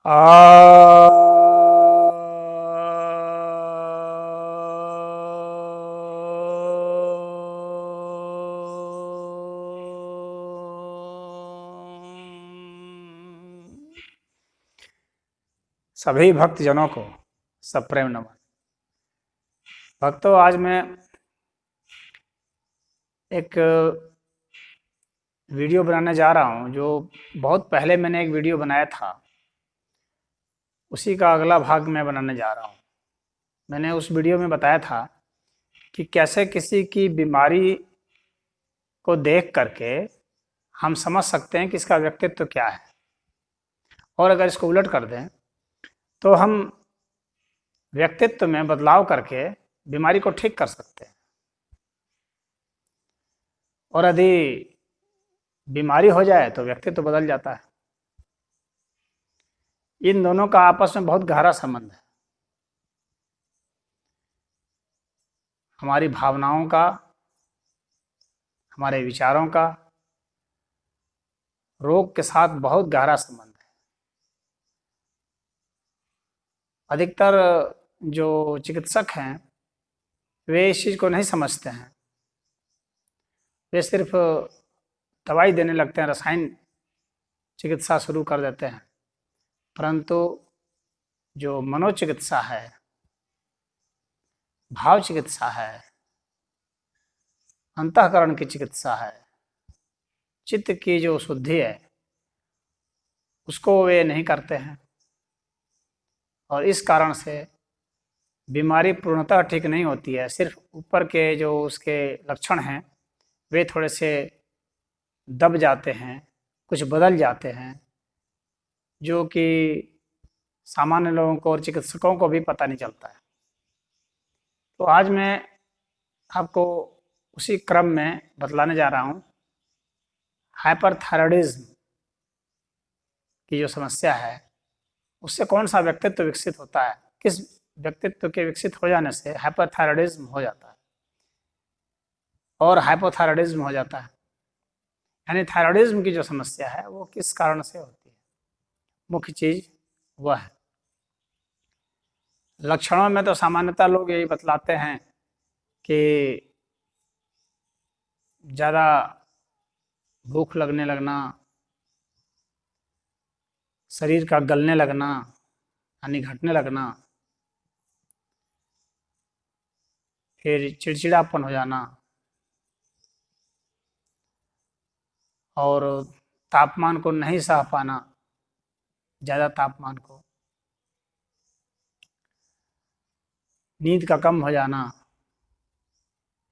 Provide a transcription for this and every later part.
आ सभी भक्तजनों को सप्रेम नमन। भक्तों, आज मैं एक वीडियो बनाने जा रहा हूँ जो बहुत पहले मैंने एक वीडियो बनाया था, उसी का अगला भाग मैं बनाने जा रहा हूँ। मैंने उस वीडियो में बताया था कि कैसे किसी की बीमारी को देख करके हम समझ सकते हैं कि इसका व्यक्तित्व क्या है, और अगर इसको उलट कर दें तो हम व्यक्तित्व में बदलाव करके बीमारी को ठीक कर सकते हैं। और यदि बीमारी हो जाए तो व्यक्तित्व बदल जाता है। इन दोनों का आपस में बहुत गहरा संबंध है। हमारी भावनाओं का, हमारे विचारों का रोग के साथ बहुत गहरा संबंध है। अधिकतर जो चिकित्सक हैं वे इस चीज़ को नहीं समझते हैं। वे सिर्फ दवाई देने लगते हैं, रसायन चिकित्सा शुरू कर देते हैं। परंतु जो मनोचिकित्सा है, भाव चिकित्सा है, अंतःकरण की चिकित्सा है, चित्त की जो शुद्धि है, उसको वे नहीं करते हैं। और इस कारण से बीमारी पूर्णतः ठीक नहीं होती है। सिर्फ ऊपर के जो उसके लक्षण हैं वे थोड़े से दब जाते हैं, कुछ बदल जाते हैं, जो कि सामान्य लोगों को और चिकित्सकों को भी पता नहीं चलता है। तो आज मैं आपको उसी क्रम में बतलाने जा रहा हूँ हाइपरथायराइडिज्म की जो समस्या है उससे कौन सा व्यक्तित्व विकसित होता है, किस व्यक्तित्व के विकसित हो जाने से हाइपरथायराइडिज्म हो जाता है और हाइपोथायराइडिज्म हो जाता है। यानी थायराइडिज्म की जो समस्या है वो किस कारण से होती है, मुख्य चीज वह है। लक्षणों में तो सामान्यतः लोग यही बतलाते हैं कि ज़्यादा भूख लगने लगना, शरीर का गलने लगना यानी घटने लगना, फिर चिड़चिड़ापन हो जाना, और तापमान को नहीं सह पाना, ज़्यादा तापमान को, नींद का कम हो जाना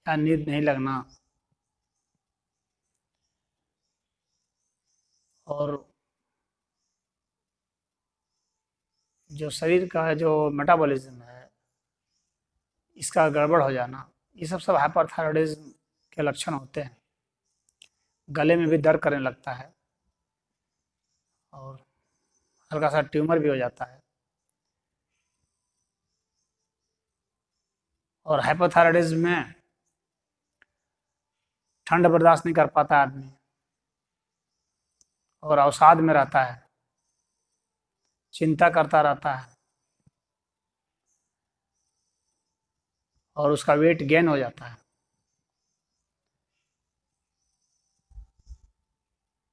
या नींद नहीं लगना, और जो शरीर का जो मेटाबॉलिज्म है इसका गड़बड़ हो जाना, ये सब हाइपरथायराइडिज्म के लक्षण होते हैं। गले में भी दर्द करने लगता है और हल्का सा ट्यूमर भी हो जाता है। और हाइपोथायराइडिज्म में ठंड बर्दाश्त नहीं कर पाता आदमी और अवसाद में रहता है, चिंता करता रहता है और उसका वेट गेन हो जाता है।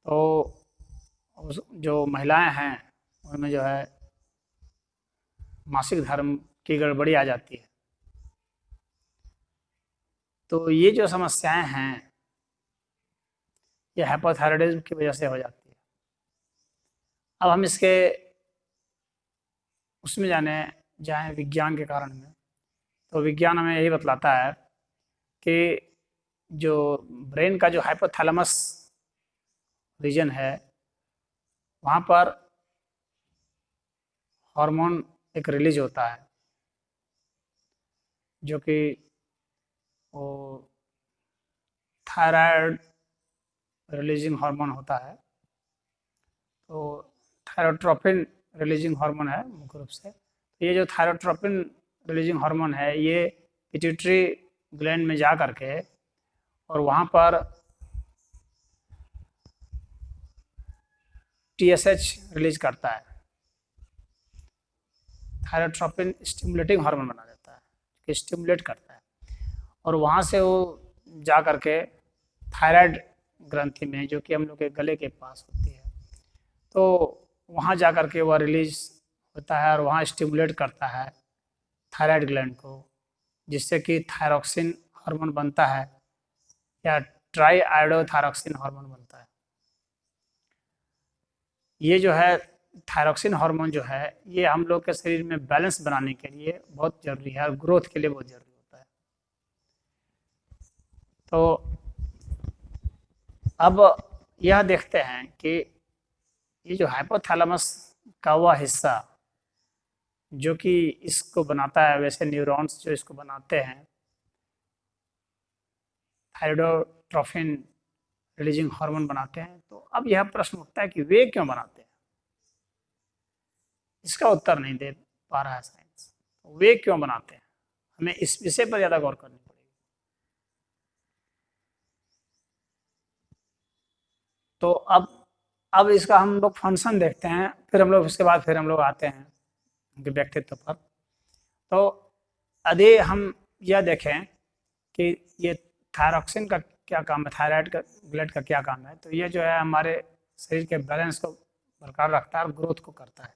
तो जो महिलाएं हैं उनमें जो है मासिक धर्म की गड़बड़ी आ जाती है। तो ये जो समस्याएं हैं ये हाइपोथायराइडिज्म की वजह से हो जाती है। अब हम इसके उसमें जाएं विज्ञान के कारण में, तो विज्ञान हमें यही बतलाता है कि जो ब्रेन का जो हाइपोथैलेमस रीजन है वहाँ पर हार्मोन एक रिलीज होता है जो कि वो थायराइड रिलीजिंग हार्मोन होता है। तो थायरोट्रोपिन रिलीजिंग हार्मोन है मुख्य रूप से। तो ये जो थायरोट्रोपिन रिलीजिंग हार्मोन है ये पिट्यूटरी ग्लैंड में जा करके और वहाँ पर TSH रिलीज करता है। थायरोट्रोपिन स्टिमुलेटिंग हार्मोन बना देता है, कि स्टिमुलेट करता है, और वहाँ से वो जा करके थायराइड ग्रंथि में, जो कि हम लोग के गले के पास होती है, तो वहाँ जा करके वह रिलीज होता है और वहाँ स्टिमुलेट करता है थायराइड ग्लैंड को, जिससे कि थायरोक्सिन हार्मोन बनता है या ट्राई आयोडोथायरोक्सिन हार्मोन बनता है। ये जो है थायरोक्सिन हार्मोन जो है, ये हम लोग के शरीर में बैलेंस बनाने के लिए बहुत जरूरी है और ग्रोथ के लिए बहुत जरूरी होता है। तो अब यह देखते हैं कि ये जो हाइपोथैलेमस का वह हिस्सा जो कि इसको बनाता है, वैसे न्यूरॉन्स जो इसको बनाते हैं थायरोडोट्रोफिन रिलीजिंग हार्मोन बनाते हैं, तो अब यह प्रश्न उठता है कि वे क्यों बनाते हैं। इसका उत्तर नहीं दे पा रहा है साइंस। वे क्यों बनाते हैं, हमें इस विषय पर ज़्यादा गौर करनी पड़ेगी। तो अब इसका हम लोग फंक्शन देखते हैं, फिर हम लोग उसके बाद फिर हम लोग आते हैं उनके व्यक्तित्व पर। तो यदि हम यह देखें कि ये थायरॉक्सिन का क्या काम है, थायराइड का ग्लैंड का क्या काम है, तो ये जो है हमारे शरीर के बैलेंस को बरकरार रखता है और ग्रोथ को करता है।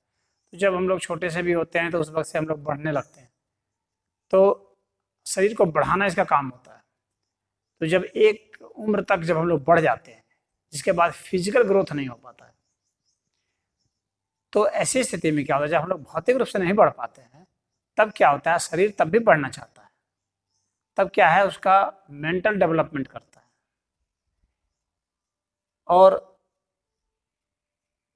तो जब हम लोग छोटे से भी होते हैं तो उस वक्त से हम लोग बढ़ने लगते हैं, तो शरीर को बढ़ाना इसका काम होता है। तो जब एक उम्र तक जब हम लोग बढ़ जाते हैं, जिसके बाद फिजिकल ग्रोथ नहीं हो पाता है, तो ऐसी स्थिति में क्या होता है, जब हम लोग भौतिक रूप से नहीं बढ़ पाते हैं, तब क्या होता है, शरीर तब भी बढ़ना चाहता है। तब क्या है, उसका मेंटल डेवलपमेंट करता है और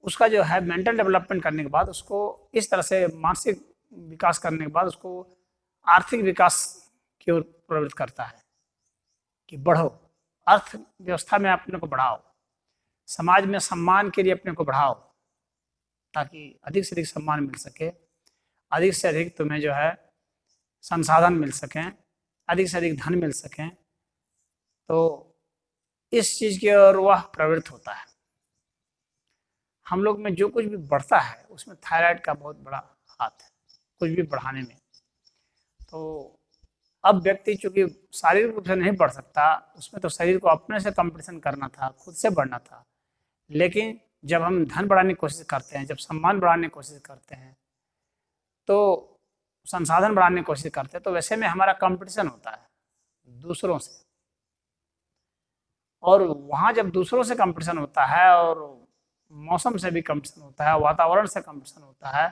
उसका जो है मेंटल डेवलपमेंट करने के बाद उसको इस तरह से मानसिक विकास करने के बाद उसको आर्थिक विकास की ओर प्रवृत्त करता है कि बढ़ो, अर्थव्यवस्था में अपने को बढ़ाओ, समाज में सम्मान के लिए अपने को बढ़ाओ, ताकि अधिक से अधिक सम्मान मिल सके, अधिक से अधिक तुम्हें जो है संसाधन मिल सकें, अधिक से अधिक धन मिल सकें। तो इस चीज़ की ओर वह प्रवृत्त होता है। हम लोग में जो कुछ भी बढ़ता है उसमें थायराइड का बहुत बड़ा हाथ है, कुछ भी बढ़ाने में। तो अब व्यक्ति चूंकि शारीरिक रूप से नहीं बढ़ सकता, उसमें तो शरीर को अपने से कंपटीशन करना था, खुद से बढ़ना था। लेकिन जब हम धन बढ़ाने की कोशिश करते हैं, जब सम्मान बढ़ाने की कोशिश करते हैं, तो संसाधन बढ़ाने की कोशिश करते हैं, तो वैसे में हमारा कंपटीशन होता है दूसरों से। और वहाँ जब दूसरों से कंपटीशन होता है और मौसम से भी कंपटीशन होता है, वातावरण से कंपटीशन होता है,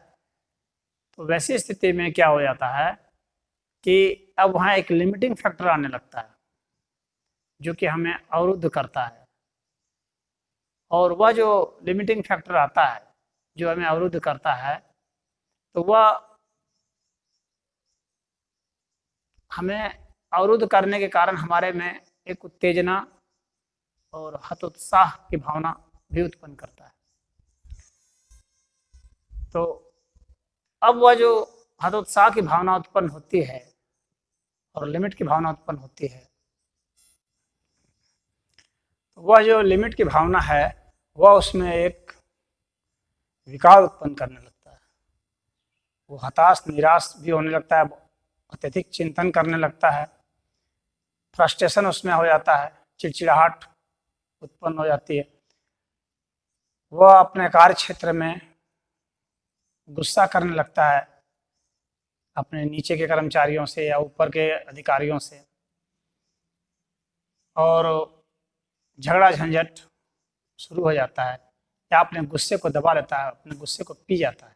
तो वैसी स्थिति में क्या हो जाता है कि अब वहाँ एक लिमिटिंग फैक्टर आने लगता है, जो कि हमें अवरुद्ध करता है। और वह जो लिमिटिंग फैक्टर आता है जो हमें अवरुद्ध करता है, तो वह हमें अवरुद्ध करने के कारण हमारे में एक उत्तेजना और हतोत्साह की भावना भी उत्पन्न करता है। तो अब वह जो हतोत्साह की भावना उत्पन्न होती है और लिमिट की भावना उत्पन्न होती है, वह जो लिमिट की भावना है वह उसमें एक विकार उत्पन्न करने लगता है। वो हताश निराश भी होने लगता है, अत्यधिक चिंतन करने लगता है, फ्रस्ट्रेशन उसमें हो जाता है, चिड़चिड़ाहट उत्पन्न हो जाती है। वह अपने कार्य क्षेत्र में गुस्सा करने लगता है अपने नीचे के कर्मचारियों से या ऊपर के अधिकारियों से, और झगड़ा झंझट शुरू हो जाता है, या अपने गुस्से को दबा लेता है, अपने गुस्से को पी जाता है।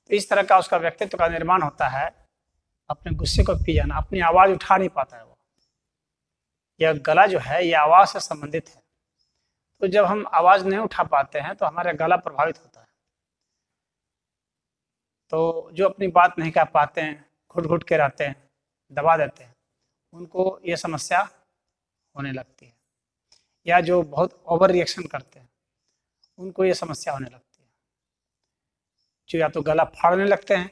तो इस तरह का उसका व्यक्तित्व का निर्माण होता है, अपने गुस्से को पी जाना, अपनी आवाज़ उठा नहीं पाता है वो। यह गला जो है यह आवाज़ से संबंधित है। तो जब हम आवाज़ नहीं उठा पाते हैं तो हमारा गला प्रभावित होता है। तो जो अपनी बात नहीं कह पाते हैं, घुट घुट के रहते हैं, दबा देते हैं, उनको ये समस्या होने लगती है। या जो बहुत ओवर रिएक्शन करते हैं उनको ये समस्या होने लगती है, जो या तो गला फाड़ने लगते हैं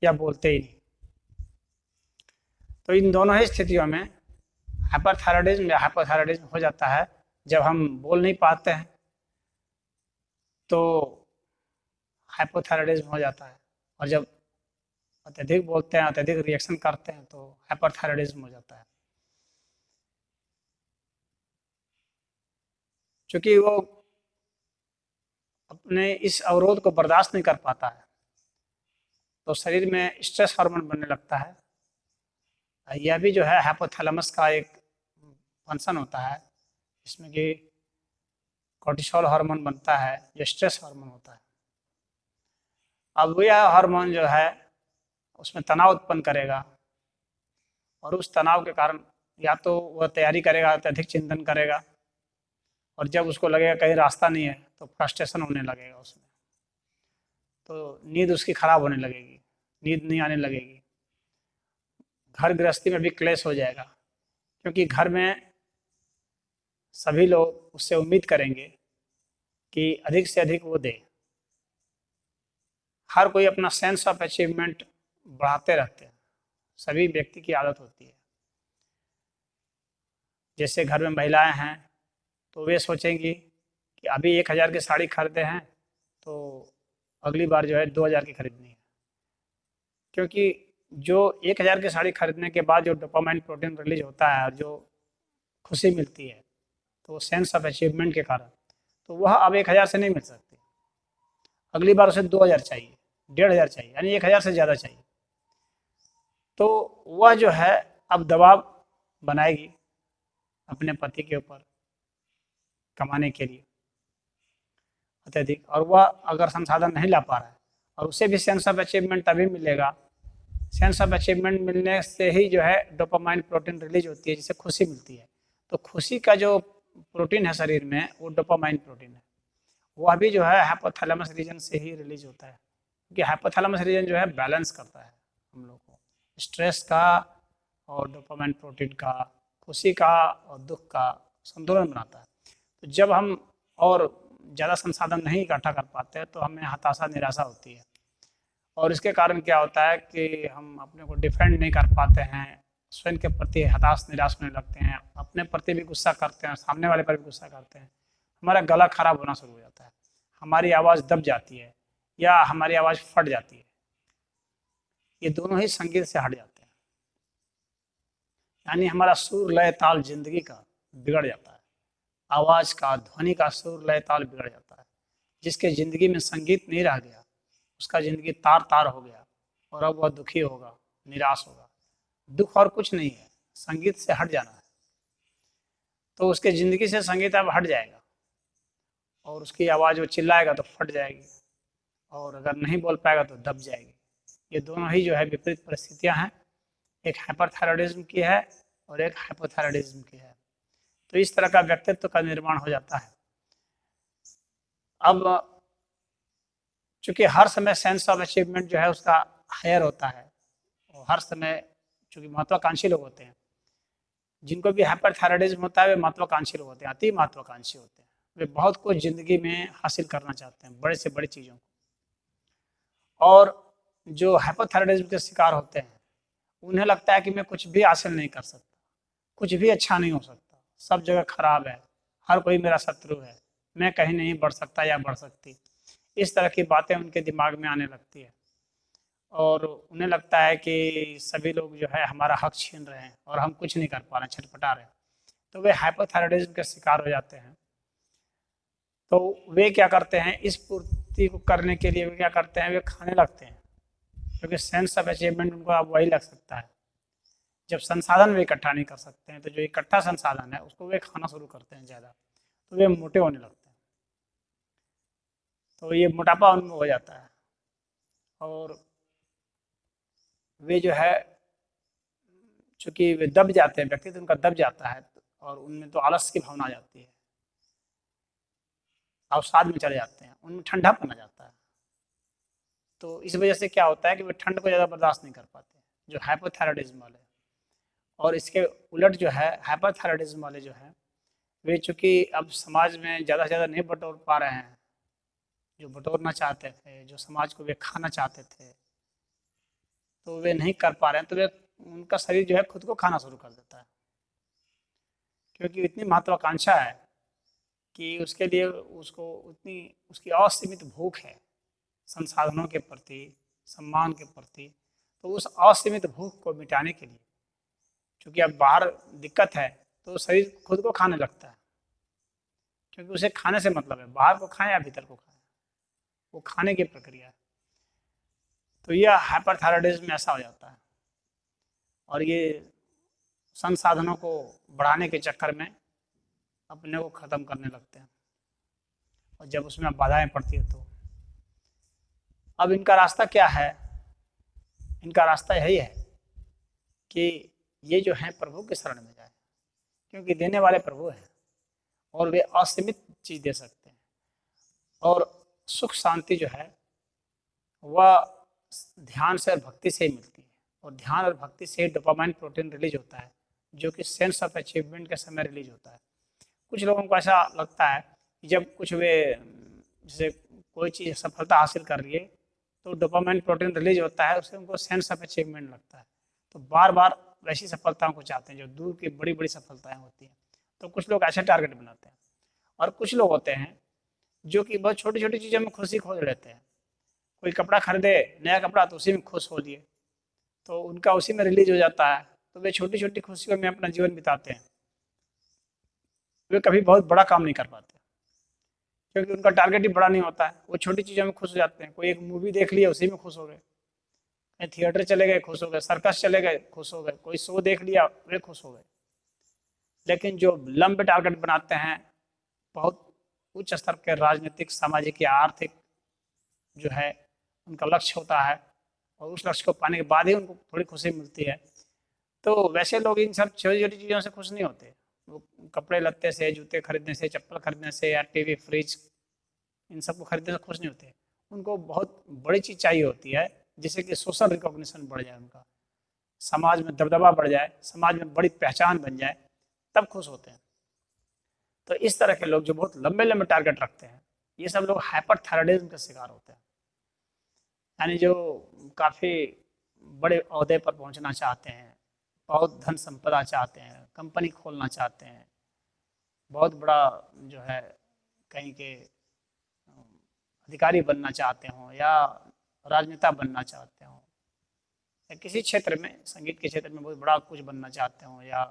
या बोलते ही नहीं। तो इन दोनों ही स्थितियों में हाइपरथायराइडिज्म या हाइपोथायराइडिज्म हो जाता है। जब हम बोल नहीं पाते हैं तो हाइपोथायराइडिज्म हो जाता है, और जब अत्यधिक बोलते हैं, अत्यधिक रिएक्शन करते हैं तो हाइपरथायराइडिज्म हो जाता है। क्योंकि वो अपने इस अवरोध को बर्दाश्त नहीं कर पाता है तो शरीर में स्ट्रेस हार्मोन बनने लगता है। यह भी जो है हाइपोथैलेमस का एक फंक्शन होता है, इसमें कि कोर्टिसोल हार्मोन बनता है जो स्ट्रेस हार्मोन होता है। अब यह हार्मोन जो है उसमें तनाव उत्पन्न करेगा और उस तनाव के कारण या तो वह तैयारी करेगा, अत्यधिक चिंतन करेगा, और जब उसको लगेगा कहीं रास्ता नहीं है तो फ्रस्ट्रेशन होने लगेगा उसमें, तो नींद उसकी खराब होने लगेगी, नींद नहीं आने लगेगी। घर गृहस्थी में भी क्लेश हो जाएगा क्योंकि घर में सभी लोग उससे उम्मीद करेंगे कि अधिक से अधिक वो दे। हर कोई अपना सेंस ऑफ अचीवमेंट बढ़ाते रहते हैं, सभी व्यक्ति की आदत होती है। जैसे घर में महिलाएं हैं तो वे सोचेंगी कि अभी 1000 की साड़ी खरीदे हैं तो अगली बार जो है 2000 की खरीदनी है, क्योंकि जो 1000 की साड़ी खरीदने के बाद जो डोपामाइन प्रोटीन रिलीज होता है और जो खुशी मिलती है तो सेंस ऑफ अचीवमेंट के कारण, तो वह अब 1000 से नहीं मिल सकती, अगली बार उसे 2000 चाहिए, 1500 चाहिए, यानी 1000 से ज़्यादा चाहिए। तो वह जो है अब दबाव बनाएगी अपने पति के ऊपर कमाने के लिए अत्यधिक, और वह अगर संसाधन नहीं ला पा रहा है और उसे भी सेंस ऑफ अचीवमेंट तभी मिलेगा, सेंस ऑफ अचीवमेंट मिलने से ही जो है डोपामाइन प्रोटीन रिलीज होती है जिससे खुशी मिलती है। तो खुशी का जो प्रोटीन है शरीर में वो डोपामाइन प्रोटीन है, वह भी जो है हाइपोथैलेमस रीजन से ही रिलीज होता है, क्योंकि हाइपोथैलेमस रीजन जो है बैलेंस करता है हम लोग को स्ट्रेस का और डोपामाइन प्रोटीन का, खुशी का और दुख का संतुलन बनाता है। तो जब हम और ज़्यादा संसाधन नहीं इकट्ठा कर पाते तो हमें हताशा निराशा होती है, और इसके कारण क्या होता है कि हम अपने को डिफेंड नहीं कर पाते हैं, स्वयं के प्रति हताश निराश होने लगते हैं, अपने प्रति भी गुस्सा करते हैं, सामने वाले पर भी गुस्सा करते हैं, हमारा गला खराब होना शुरू हो जाता है, हमारी आवाज़ दब जाती है या हमारी आवाज़ फट जाती है। ये दोनों ही संगीत से हट जाते हैं, यानी हमारा सुर लय ताल जिंदगी का बिगड़ जाता है, आवाज़ का ध्वनि का सुर लय ताल बिगड़ जाता है। जिसके ज़िंदगी में संगीत नहीं रह गया उसका ज़िंदगी तार तार हो गया और अब वह दुखी होगा, निराश होगा। दुख और कुछ नहीं है, संगीत से हट जाना है, तो उसके ज़िंदगी से संगीत अब हट जाएगा और उसकी आवाज़ वो चिल्लाएगा तो फट जाएगी और अगर नहीं बोल पाएगा तो दब जाएगी। ये दोनों ही जो है विपरीत परिस्थितियां हैं, एक हाइपरथायराइडिज्म की है और एक हाइपोथायराइडिज्म की है। तो इस तरह का व्यक्तित्व का निर्माण हो जाता है। अब चूंकि हर समय सेंस ऑफ अचीवमेंट जो है उसका हायर होता है और हर समय चूंकि महत्वाकांक्षी लोग होते हैं, जिनको भी हाइपरथायराइडिज्म होता है वे महत्वाकांक्षी लोग होते हैं, अति महत्वाकांक्षी होते हैं, वे बहुत कुछ जिंदगी में हासिल करना चाहते हैं, बड़े से बड़ी चीज़ों को। और जो हाइपोथायराइडिज्म के शिकार होते हैं उन्हें लगता है कि मैं कुछ भी हासिल नहीं कर सकता, कुछ भी अच्छा नहीं हो सकता, सब जगह खराब है, हर कोई मेरा शत्रु है, मैं कहीं नहीं बढ़ सकता या बढ़ सकती। इस तरह की बातें उनके दिमाग में आने लगती है और उन्हें लगता है कि सभी लोग जो है हमारा हक छीन रहे हैं और हम कुछ नहीं कर पा रहे हैं, छटपटा रहे हैं। तो वे हाइपोथायराइडिज्म के शिकार हो जाते हैं। तो वे क्या करते हैं, इस पूर्ति को करने के लिए वे क्या करते हैं, वे खाने लगते हैं, क्योंकि सेंस ऑफ अचीवमेंट उनको अब वही लग सकता है। जब संसाधन वे इकट्ठा नहीं कर सकते हैं तो जो इकट्ठा संसाधन है उसको वे खाना शुरू करते हैं ज़्यादा, तो वे मोटे होने लगते हैं। तो ये मोटापा उनमें हो जाता है और वे जो है चूँकि वे दब जाते हैं, व्यक्तित्व उनका दब जाता है और उनमें तो आलस की भावना आ जाती है, अवसाद में चले जाते हैं, उनमें ठंडापन आ जाता है। तो इस वजह से क्या होता है कि वे ठंड को ज़्यादा बर्दाश्त नहीं कर पाते जो हाइपोथायराइडिज्म वाले। और इसके उलट जो है हाइपरथायराइडिज्म वाले जो है वे चूँकि अब समाज में ज़्यादा से ज़्यादा नहीं बटोर पा रहे हैं, जो बटोरना चाहते थे, जो समाज को वे खाना चाहते थे, तो वे नहीं कर पा रहे हैं, तो वे उनका शरीर जो है खुद को खाना शुरू कर देता है, क्योंकि इतनी महत्वाकांक्षा है कि उसके लिए उसको उतनी उसकी असीमित भूख है संसाधनों के प्रति, सम्मान के प्रति, तो उस असीमित भूख को मिटाने के लिए, क्योंकि अब बाहर दिक्कत है तो शरीर खुद को खाने लगता है, क्योंकि उसे खाने से मतलब है, बाहर को खाएं या भीतर को खाएं, वो खाने की प्रक्रिया है। तो यह हाइपरथायराइडिज्म में ऐसा हो जाता है, और ये संसाधनों को बढ़ाने के चक्कर में अपने को ख़त्म करने लगते हैं, और जब उसमें बाधाएं पड़ती है तो अब इनका रास्ता क्या है? इनका रास्ता यही है कि ये जो है प्रभु के शरण में जाए, क्योंकि देने वाले प्रभु हैं और वे असीमित चीज़ दे सकते हैं। और सुख शांति जो है वह ध्यान से और भक्ति से ही मिलती है, और ध्यान और भक्ति से डोपामाइन प्रोटीन रिलीज होता है, जो कि सेंस ऑफ अचीवमेंट के समय रिलीज होता है। कुछ लोगों को ऐसा लगता है कि जब कुछ वे जैसे कोई चीज़ सफलता हासिल कर रही है तो डोपामाइन प्रोटीन रिलीज होता है, उससे उनको सेंस ऑफ अचीवमेंट लगता है, तो बार बार वैसी सफलताओं को चाहते हैं जो दूर की बड़ी बड़ी सफलताएं होती हैं। तो कुछ लोग ऐसे टारगेट बनाते हैं, और कुछ लोग होते हैं जो कि बहुत छोटी छोटी चीज़ों में खुशी खोज लेते हैं। कोई कपड़ा खरीदे नया कपड़ा तो उसी में खुश हो लिए, तो उनका उसी में रिलीज हो जाता है, तो वे छोटी छोटी खुशियों में अपना जीवन बिताते हैं। वे कभी बहुत बड़ा काम नहीं कर पाते, क्योंकि उनका टारगेट ही बड़ा नहीं होता है, वो छोटी चीज़ों में खुश हो जाते हैं। कोई एक मूवी देख लिया उसी में खुश हो गए, कहीं थिएटर चले गए खुश हो गए, सर्कस चले गए खुश हो गए, कोई शो देख लिया वे खुश हो गए। लेकिन जो लंबे टारगेट बनाते हैं, बहुत उच्च स्तर के राजनीतिक, सामाजिक या आर्थिक जो है उनका लक्ष्य होता है, और उस लक्ष्य को पाने के बाद ही उनको थोड़ी खुशी मिलती है, तो वैसे लोग इन सब छोटी छोटी चीज़ों से खुश नहीं होते। वो कपड़े लत्ते से, जूते खरीदने से, चप्पल खरीदने से या टीवी फ्रिज इन सब को खरीदने से खुश नहीं होते। उनको बहुत बड़ी चीज़ चाहिए होती है, जिससे कि सोशल रिकॉग्निशन बढ़ जाए, उनका समाज में दबदबा बढ़ जाए, समाज में बड़ी पहचान बन जाए, तब खुश होते हैं। तो इस तरह के लोग जो बहुत लंबे लंबे टारगेट रखते हैं, ये सब लोग हाइपरथायराइडिज्म के शिकार होते हैं। यानी जो काफ़ी बड़े ओहदे पर पहुंचना चाहते हैं, बहुत धन संपदा चाहते हैं, कंपनी खोलना चाहते हैं, बहुत बड़ा जो है कहीं के अधिकारी बनना चाहते हों, या राजनेता बनना चाहते हों, या किसी क्षेत्र में, संगीत के क्षेत्र में बहुत बड़ा कुछ बनना चाहते हों, या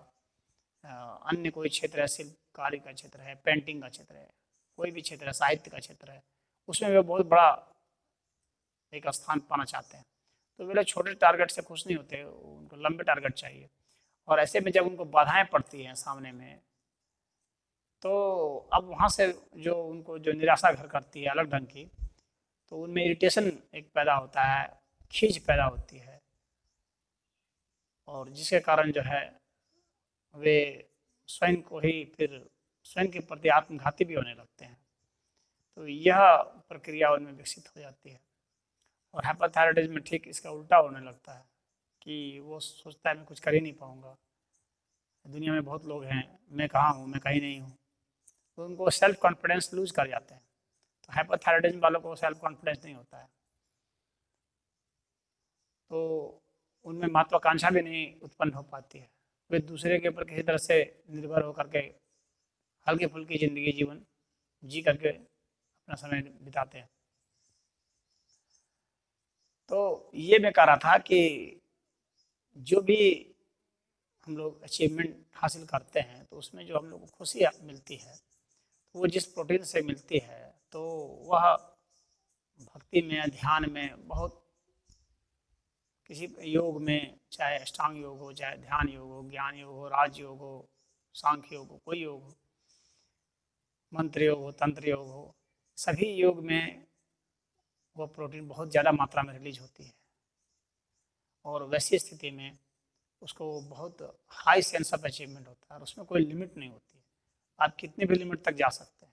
अन्य कोई क्षेत्र है, शिल्पकारी का क्षेत्र है, पेंटिंग का क्षेत्र है, कोई भी क्षेत्र है, साहित्य का क्षेत्र है, उसमें वे बहुत बड़ा एक स्थान पाना चाहते हैं। तो वे लोग छोटे टारगेट से खुश नहीं होते, उनको लंबे टारगेट चाहिए। और ऐसे में जब उनको बाधाएं पड़ती हैं सामने में, तो अब वहाँ से जो उनको जो निराशा घर करती है अलग ढंग की, तो उनमें इरिटेशन एक पैदा होता है, खींच पैदा होती है, और जिसके कारण जो है वे स्वयं को ही फिर स्वयं के प्रति आत्मघाती भी होने लगते हैं। तो यह प्रक्रिया उनमें विकसित हो जाती है। और हाइपरथायराइडिज्म में ठीक इसका उल्टा होने लगता है कि वो सोचता है मैं कुछ कर ही नहीं पाऊँगा, दुनिया में बहुत लोग हैं, मैं कहाँ हूँ, मैं कहीं नहीं हूँ, तो उनको सेल्फ कॉन्फिडेंस लूज कर जाते हैं। तो हाइपरथायराइडिज्म वालों को सेल्फ कॉन्फिडेंस नहीं होता है, तो उनमें महत्वाकांक्षा भी नहीं उत्पन्न हो पाती है। वे दूसरे के ऊपर किसी तरह से निर्भर होकर के हल्की फुल्की ज़िंदगी जीवन जी करके अपना समय बिताते हैं। तो ये मैं कह रहा था कि जो भी हम लोग अचीवमेंट हासिल करते हैं, तो उसमें जो हम लोग को खुशी मिलती है, तो वो जिस प्रोटीन से मिलती है, तो वह भक्ति में, ध्यान में, बहुत किसी योग में, चाहे अष्टांग योग हो, चाहे ध्यान योग हो, ज्ञान योग हो, राज योग हो, सांख्य योग हो, कोई योग हो, मंत्र योग हो, तंत्र योग हो, सभी योग में वो प्रोटीन बहुत ज़्यादा मात्रा में रिलीज होती है, और वैसी स्थिति में उसको बहुत हाई सेंस ऑफ अचीवमेंट होता है, और उसमें कोई लिमिट नहीं होती है। आप कितने भी लिमिट तक जा सकते हैं,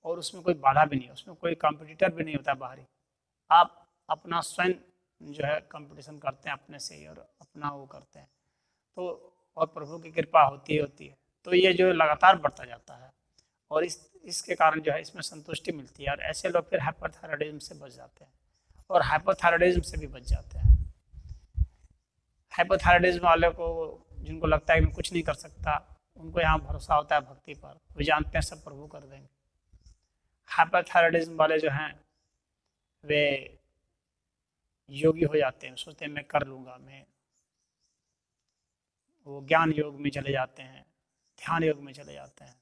और उसमें कोई बाधा भी नहीं है, उसमें कोई कॉम्पिटिटर भी नहीं होता बाहरी। आप अपना स्वयं जो है कंपटीशन करते हैं अपने से ही, और अपना वो करते हैं, तो और प्रभु की कृपा होती है, तो ये जो लगातार बढ़ता जाता है, और इसके कारण जो है इसमें संतुष्टि मिलती है, और ऐसे लोग फिर हाइपरथायराइडिज्म से बच जाते हैं, और हाइपोथायराइडिज्म से भी बच जाते हैं। हाइपोथायराइडिज्म वाले को, जिनको लगता है कि मैं कुछ नहीं कर सकता, उनको यहाँ भरोसा होता है भक्ति पर, वे जानते हैं सब प्रभु कर देंगे। हाइपोथायराइडिज्म वाले जो हैं वे योगी हो जाते हैं, सोचते हैं मैं कर लूँगा, मैं वो ज्ञान योग में चले जाते हैं, ध्यान योग में चले जाते हैं।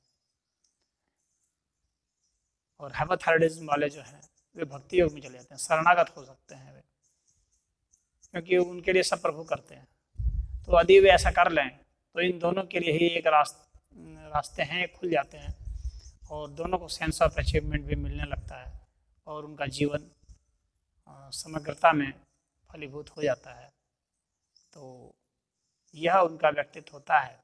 और हाइपोथायराइडिज्म वाले जो हैं वे भक्ति योग में चले जाते हैं, शरणागत हो सकते हैं वे, क्योंकि उनके लिए सब प्रभु करते हैं। तो यदि वे ऐसा कर लें तो इन दोनों के लिए ही एक रास्ते हैं, खुल जाते हैं, और दोनों को सेंस ऑफ अचीवमेंट भी मिलने लगता है और उनका जीवन समग्रता में फलीभूत हो जाता है। तो यह उनका व्यक्तित्व होता है,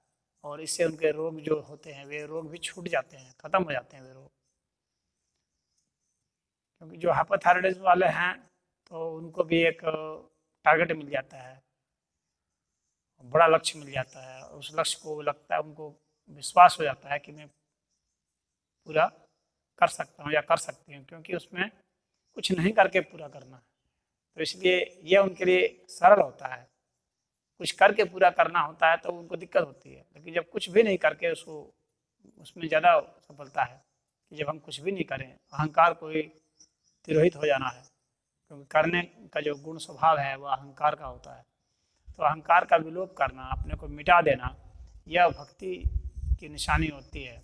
और इससे उनके रोग जो होते हैं वे रोग भी छूट जाते हैं, खत्म हो जाते हैं वे रोग। क्योंकि जो हाइपोथायराइडिज्म वाले हैं तो उनको भी एक टारगेट मिल जाता है, बड़ा लक्ष्य मिल जाता है, उस लक्ष्य को लगता है, उनको विश्वास हो जाता है कि मैं पूरा कर सकता हूँ या कर सकती हूँ, क्योंकि उसमें कुछ नहीं करके पूरा करना है। तो इसलिए यह उनके लिए सरल होता है। कुछ करके पूरा करना होता है तो उनको दिक्कत होती है, लेकिन जब कुछ भी नहीं करके उसको, उसमें ज़्यादा सफलता है कि जब हम कुछ भी नहीं करें, अहंकार को ही तिरोहित हो जाना है, क्योंकि करने का जो गुण स्वभाव है वह अहंकार का होता है। तो अहंकार का विलोप करना, अपने को मिटा देना, यह भक्ति की निशानी होती है,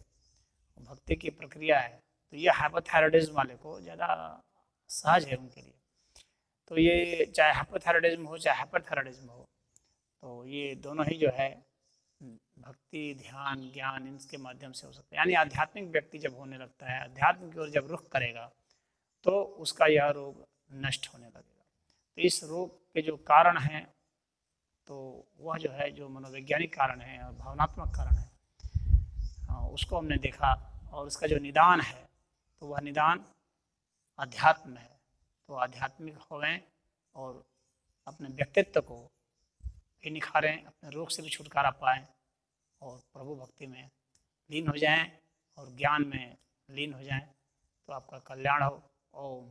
भक्ति की प्रक्रिया है। तो यह हाइपोथायराइडिज्म वाले को ज़्यादा सहज है उनके लिए। तो ये चाहे हाइपोथायराइडिज्म हो चाहे हाइपरथायराइडिज्म हो, तो ये दोनों ही जो है भक्ति, ध्यान, ज्ञान, इनके माध्यम से हो सकता है। यानी आध्यात्मिक व्यक्ति जब होने लगता है, अध्यात्म की ओर जब रुख करेगा तो उसका यह रोग नष्ट होने लगेगा। तो इस रोग के जो कारण हैं, तो वह जो है, जो मनोवैज्ञानिक कारण है और भावनात्मक कारण है, उसको हमने देखा, और उसका जो निदान है तो वह निदान अध्यात्म है। तो आध्यात्मिक होवें और अपने व्यक्तित्व को भी निखारें, अपने रोग से भी छुटकारा पाएं और प्रभु भक्ति में लीन हो जाएं और ज्ञान में लीन हो जाएं, तो आपका कल्याण हो। ओम।